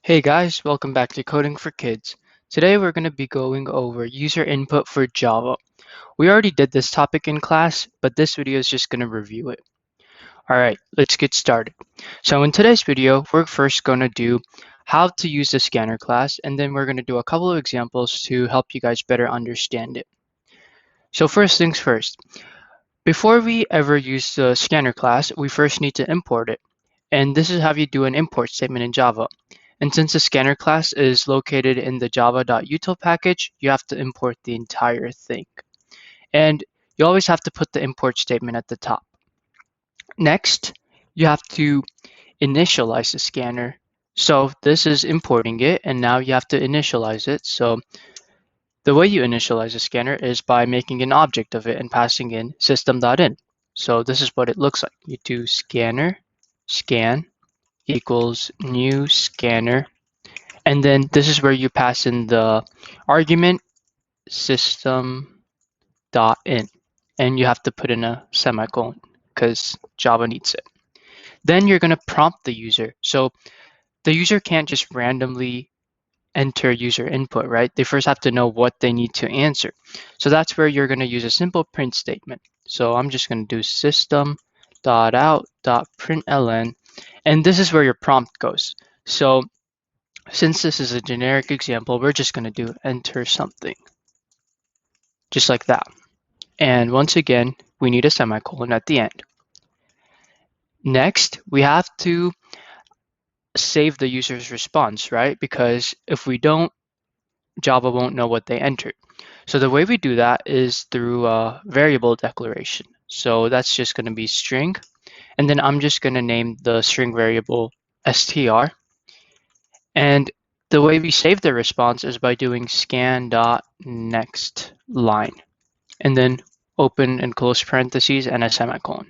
Hey guys, welcome back to Coding for Kids. Today we're going to be going over user input for Java. We already did this topic in class, but this video is just going to review it. Alright, let's get started. So in today's video, we're first going to do how to use the scanner class, and then we're going to do a couple of examples to help you guys better understand it. So first things first, before we ever use the scanner class, we first need to import it. And this is how you do an import statement in Java. And since the scanner class is located in the java.util package, you have to import the entire thing. And you always have to put the import statement at the top. Next, you have to initialize the scanner. So this is importing it, and now you have to initialize it. So the way you initialize a scanner is by making an object of it and passing in system.in. So this is what it looks like. You do scanner scan equals new scanner, and then this is where you pass in the argument system.in, and you have to put in a semicolon because Java needs it. Then you're going to prompt the user. So the user can't just randomly enter user input, right? They first have to know what they need to answer. So that's where you're going to use a simple print statement. So I'm just going to do system.out.println, and this is where your prompt goes. So since this is a generic example, we're just going to do enter something, just like that. And once again, we need a semicolon at the end. Next, we have to save the user's response, right? Because if we don't, Java won't know what they entered. So the way we do that is through a variable declaration. So that's just going to be string. And then I'm just going to name the string variable str. And the way we save the response is by doing scan.nextLine, and then open and close parentheses and a semicolon.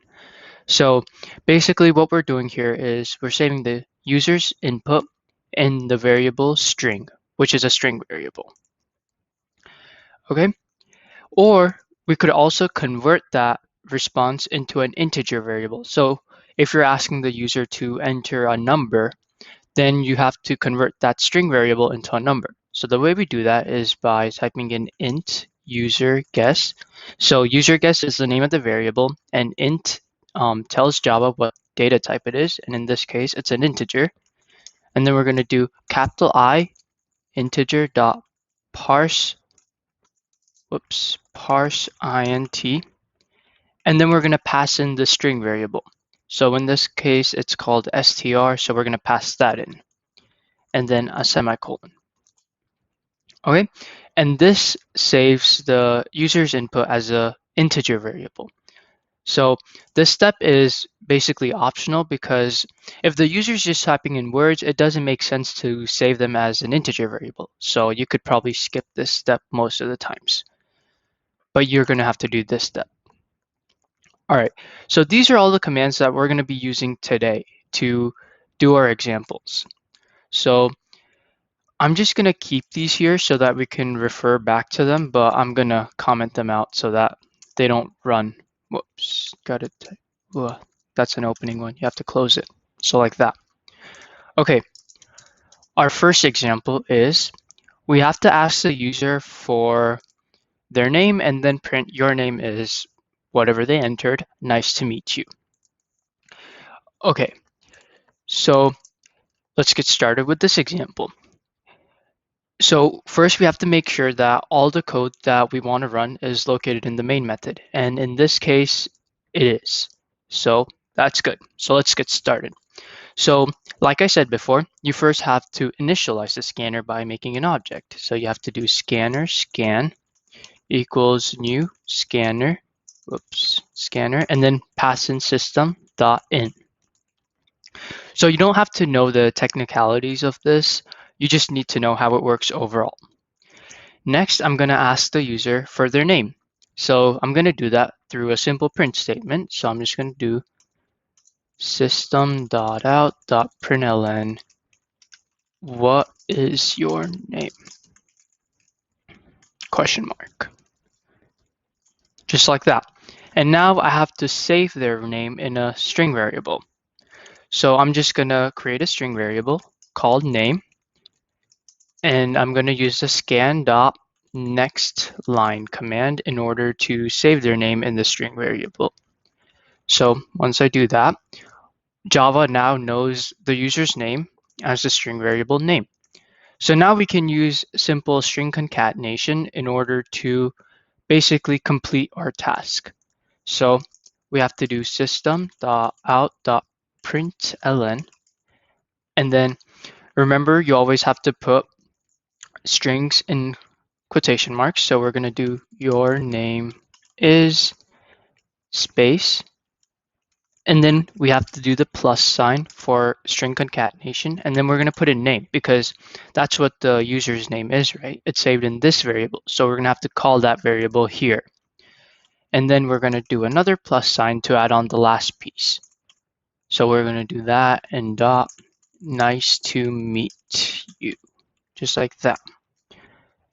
So basically what we're doing here is we're saving the user's input in the variable string, which is a string variable. Okay? Or we could also convert that response into an integer variable. So if you're asking the user to enter a number, then you have to convert that string variable into a number. So the way we do that is by typing in int user guess. So user guess is the name of the variable, and int tells Java what data type it is, and in this case it's an integer. And then we're going to do capital I integer dot parse int, and then we're going to pass in the string variable. So in this case it's called str, so we're going to pass that in, and then a semicolon. Okay, and this saves the user's input as an integer variable. So this step is basically optional because if the user is just typing in words, it doesn't make sense to save them as an integer variable. So you could probably skip this step most of the times, but you're going to have to do this step. All right, so these are all the commands that we're going to be using today to do our examples. So I'm just going to keep these here so that we can refer back to them, but I'm going to comment them out so that they don't run. Whoops, got it. That's an opening one. You have to close it. So like that. Okay, our first example is we have to ask the user for their name and then print your name is whatever they entered. Nice to meet you. Okay, so let's get started with this example. So first we have to make sure that all the code that we want to run is located in the main method. And in this case, it is. So that's good. So let's get started. So like I said before, you first have to initialize the scanner by making an object. So you have to do scanner scan equals new scanner, scanner, and then pass in system.in. So you don't have to know the technicalities of this. You just need to know how it works overall. Next, I'm going to ask the user for their name. So I'm going to do that through a simple print statement. So I'm just going to do system.out.println what is your name? Question mark. Just like that. And now I have to save their name in a string variable. So I'm just going to create a string variable called name. And I'm going to use the scan dot next line command in order to save their name in the string variable. So once I do that, Java now knows the user's name as the string variable name. So now we can use simple string concatenation in order to basically complete our task. So we have to do system.out.println, and then remember you always have to put strings in quotation marks. So we're going to do your name is space, and then we have to do the plus sign for string concatenation, and then we're going to put in name because that's what the user's name is, right? It's saved in this variable, so we're going to have to call that variable here. And then we're going to do another plus sign to add on the last piece. So we're going to do that and dot nice to meet you, just like that.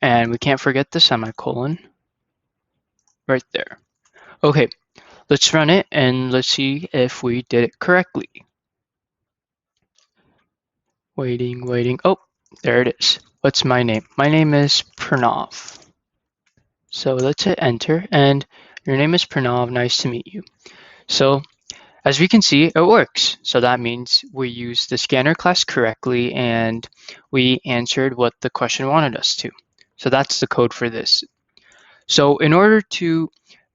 And we can't forget the semicolon right there. Okay, let's run it and let's see if we did it correctly. Waiting. Oh, there it is. What's my name? My name is Pranav. So let's hit enter, and your name is Pranav. Nice to meet you. So as we can see, it works. So that means we used the scanner class correctly and we answered what the question wanted us to. So that's the code for this. So in order to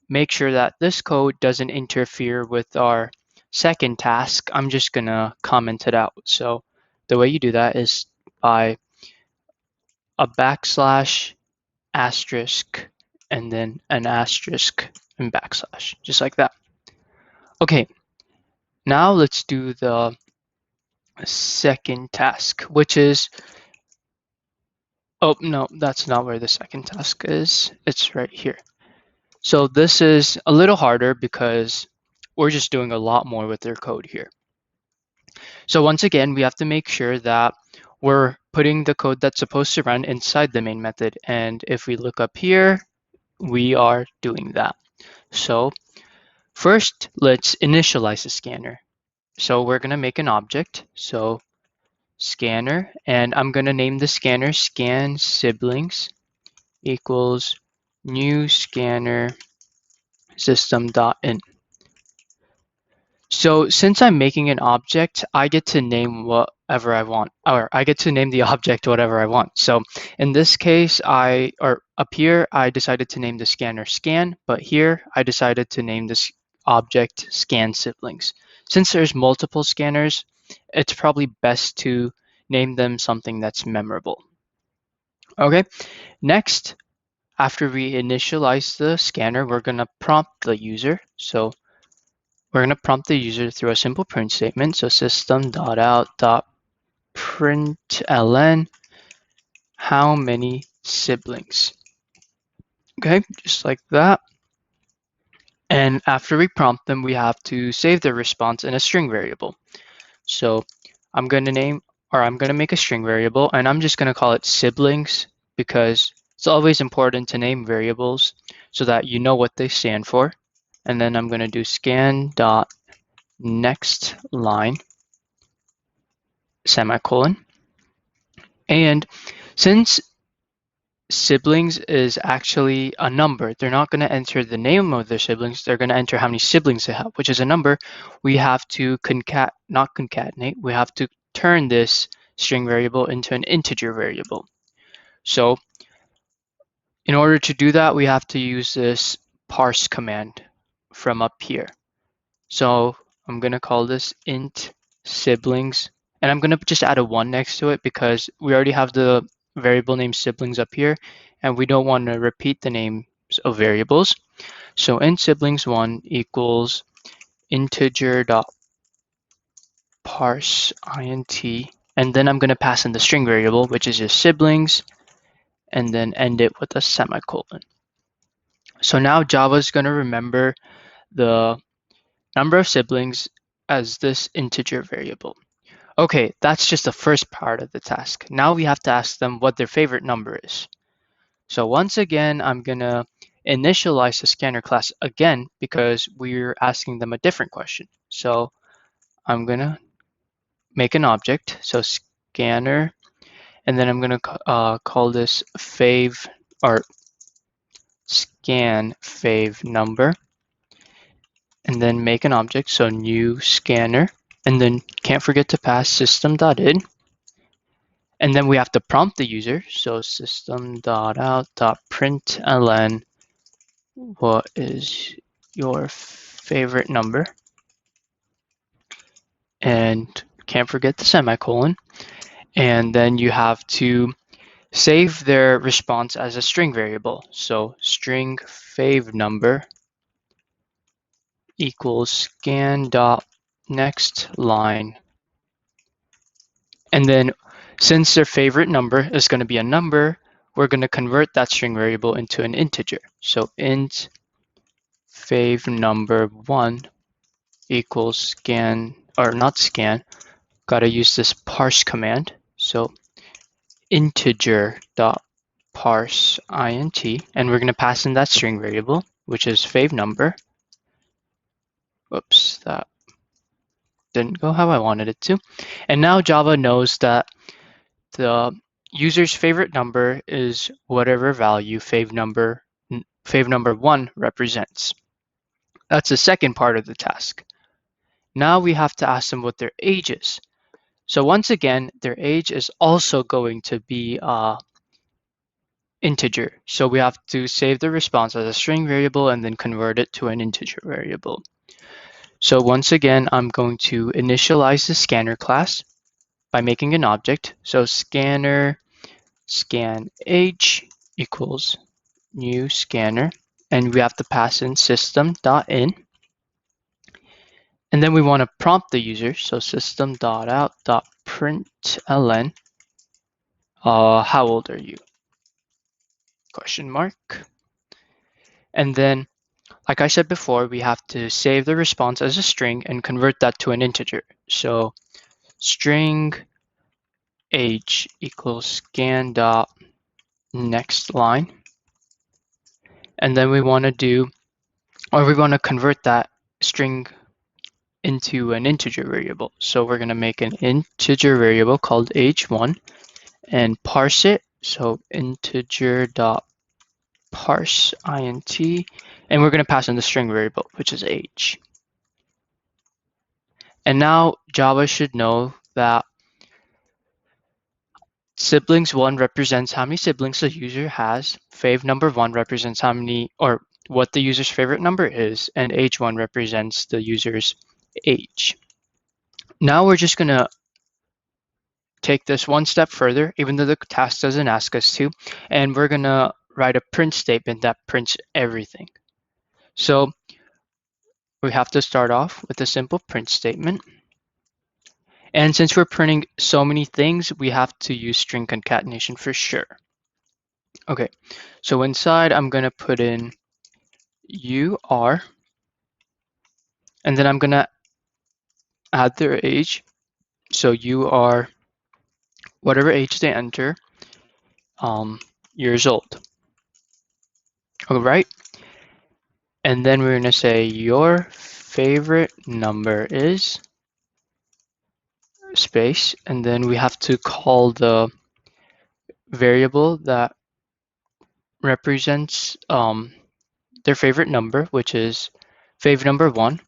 make sure that this code doesn't interfere with our second task, I'm just gonna comment it out. So the way you do that is by a backslash asterisk and then an asterisk and backslash, just like that. Okay, now let's do the second task, which is, oh no, that's not where the second task is. It's right here. So this is a little harder because we're just doing a lot more with their code here. So once again, we have to make sure that we're putting the code that's supposed to run inside the main method. And if we look up here, we are doing that. So first, let's initialize the scanner. So we're going to make an object. So scanner, and I'm going to name the scanner scan siblings equals new scanner system.in. So since I'm making an object, I get to name whatever I want, or I get to name the object whatever I want. So in this case, up here, I decided to name the scanner scan, but here I decided to name this object scan siblings. Since there's multiple scanners, it's probably best to name them something that's memorable. Okay, next, after we initialize the scanner, we're going to prompt the user. So we're going to prompt the user through a simple print statement. So system.out.println how many siblings. Okay, just like that. And after we prompt them, we have to save the response in a string variable. So I'm going to make a string variable, and I'm just going to call it siblings because it's always important to name variables so that you know what they stand for. And then I'm going to do scan dot next line semicolon. And since siblings is actually a number, they're not going to enter the name of their siblings, they're going to enter how many siblings they have, which is a number. We have to not concatenate, we have to turn this string variable into an integer variable. So in order to do that, we have to use this parse command from up here. So I'm going to call this int siblings, and I'm going to just add a 1 next to it because we already have the variable name siblings up here, and we don't want to repeat the names of variables. So int siblings1 equals integer dot parse int, and then I'm going to pass in the string variable, which is just siblings, and then end it with a semicolon. So now Java is going to remember the number of siblings as this integer variable. Okay, that's just the first part of the task. Now we have to ask them what their favorite number is. So once again, I'm gonna initialize the scanner class again because we're asking them a different question. So I'm gonna make an object, so scanner, And then I'm going to call this fave or scan fave number, and then make an object. So new scanner, and then can't forget to pass system.in. And then we have to prompt the user. So system.out.println, what is your favorite number? And can't forget the semicolon. And then you have to save their response as a string variable. So string fave number equals scan dot next line. And then since their favorite number is going to be a number, we're going to convert that string variable into an integer. So int fave number 1 equals scan, or not scan, got to use this parse command. So integer dot parse int, and we're going to pass in that string variable, which is fave number. Whoops, that didn't go how I wanted it to. And now Java knows that the user's favorite number is whatever value fave number 1 represents. That's the second part of the task. Now we have to ask them what their age is. So once again, their age is also going to be integer. So we have to save the response as a string variable and then convert it to an integer variable. So once again, I'm going to initialize the scanner class by making an object. So scanner scan age equals new scanner, and we have to pass in system.in. And then we want to prompt the user. So system.out.println, how old are you? Question mark. And then, like I said before, we have to save the response as a string and convert that to an integer. So string age equals scan dot next line. And then we want to convert that string into an integer variable. So we're going to make an integer variable called age1 and parse it. So integer dot parse int, and we're going to pass in the string variable, which is age. And now Java should know that siblings 1 represents how many siblings the user has, fave number 1 represents how many, or what the user's favorite number is, and age 1 represents the user's age. Now we're just going to take this one step further, even though the task doesn't ask us to, and we're going to write a print statement that prints everything. So we have to start off with a simple print statement. And since we're printing so many things, we have to use string concatenation for sure. Okay, so inside I'm going to put in UR, and then I'm going to add their age. So UR, whatever age they enter, years old. All right. And then we're going to say your favorite number is space, and then we have to call the variable that represents their favorite number, which is fave number 1.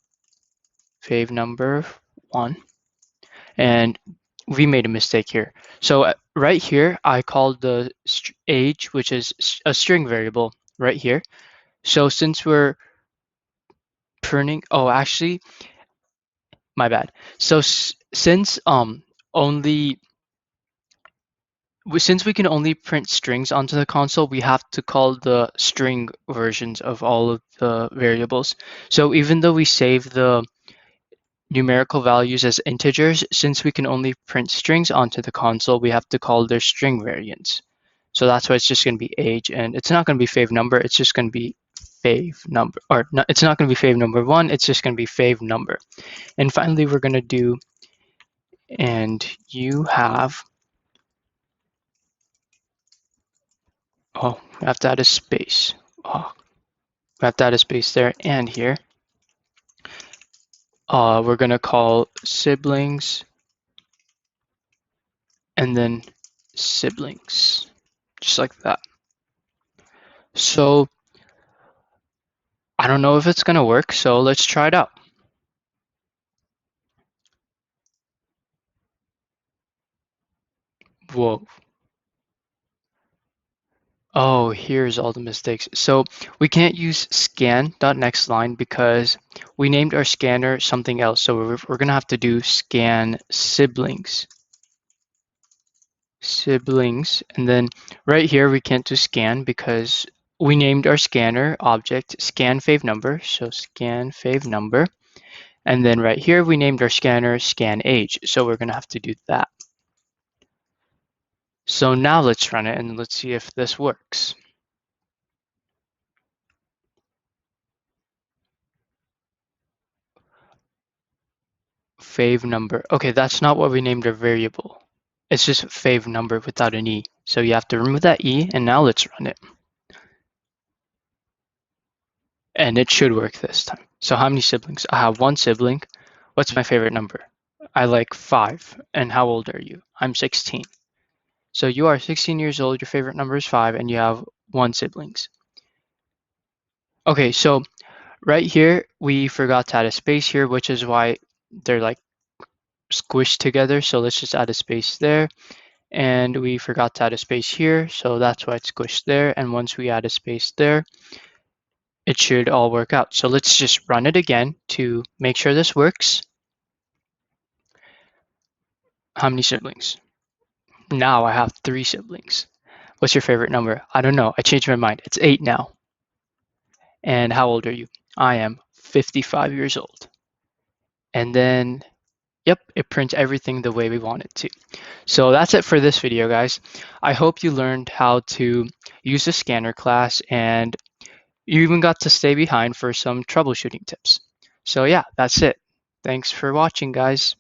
Fave number 1. And we made a mistake here. So right here, I called the age, which is a string variable right here. So since we're printing, oh, actually, my bad. So since we can only print strings onto the console, we have to call the string versions of all of the variables. So even though we save the numerical values as integers, since we can only print strings onto the console, we have to call their string variants. So that's why it's just going to be age, and it's not going to be fave number, it's just going to be fave number, or no, it's not going to be fave number 1, it's just going to be fave number. And finally, we're going to do, and you have, oh, we have to add a space. Oh, we have to add a space there and here. We're going to call siblings, and then siblings, just like that. So I don't know if it's going to work, so let's try it out. Whoa. Oh, here's all the mistakes. So we can't use scan.nextLine because we named our scanner something else. So we're going to have to do scan siblings. Siblings. And then right here, we can't do scan because we named our scanner object scan fave number. So scan fave number. And then right here, we named our scanner scan age. So we're going to have to do that. So now let's run it and let's see if this works. Fave number. Okay, that's not what we named our variable. It's just fave number without an E. So you have to remove that E, and now let's run it. And it should work this time. So how many siblings? I have one sibling. What's my favorite number? I like 5. And how old are you? I'm 16. So you are 16 years old, your favorite number is 5, and you have 1 siblings. Okay, so right here, we forgot to add a space here, which is why they're like squished together. So let's just add a space there. And we forgot to add a space here, so that's why it's squished there. And once we add a space there, it should all work out. So let's just run it again to make sure this works. How many siblings? Now I have 3 siblings. What's your favorite number? I don't know. I changed my mind. It's 8 now. And how old are you? I am 55 years old. And then, yep, it prints everything the way we want it to. So that's it for this video, guys. I hope you learned how to use the scanner class, and you even got to stay behind for some troubleshooting tips. So yeah, that's it. Thanks for watching, guys.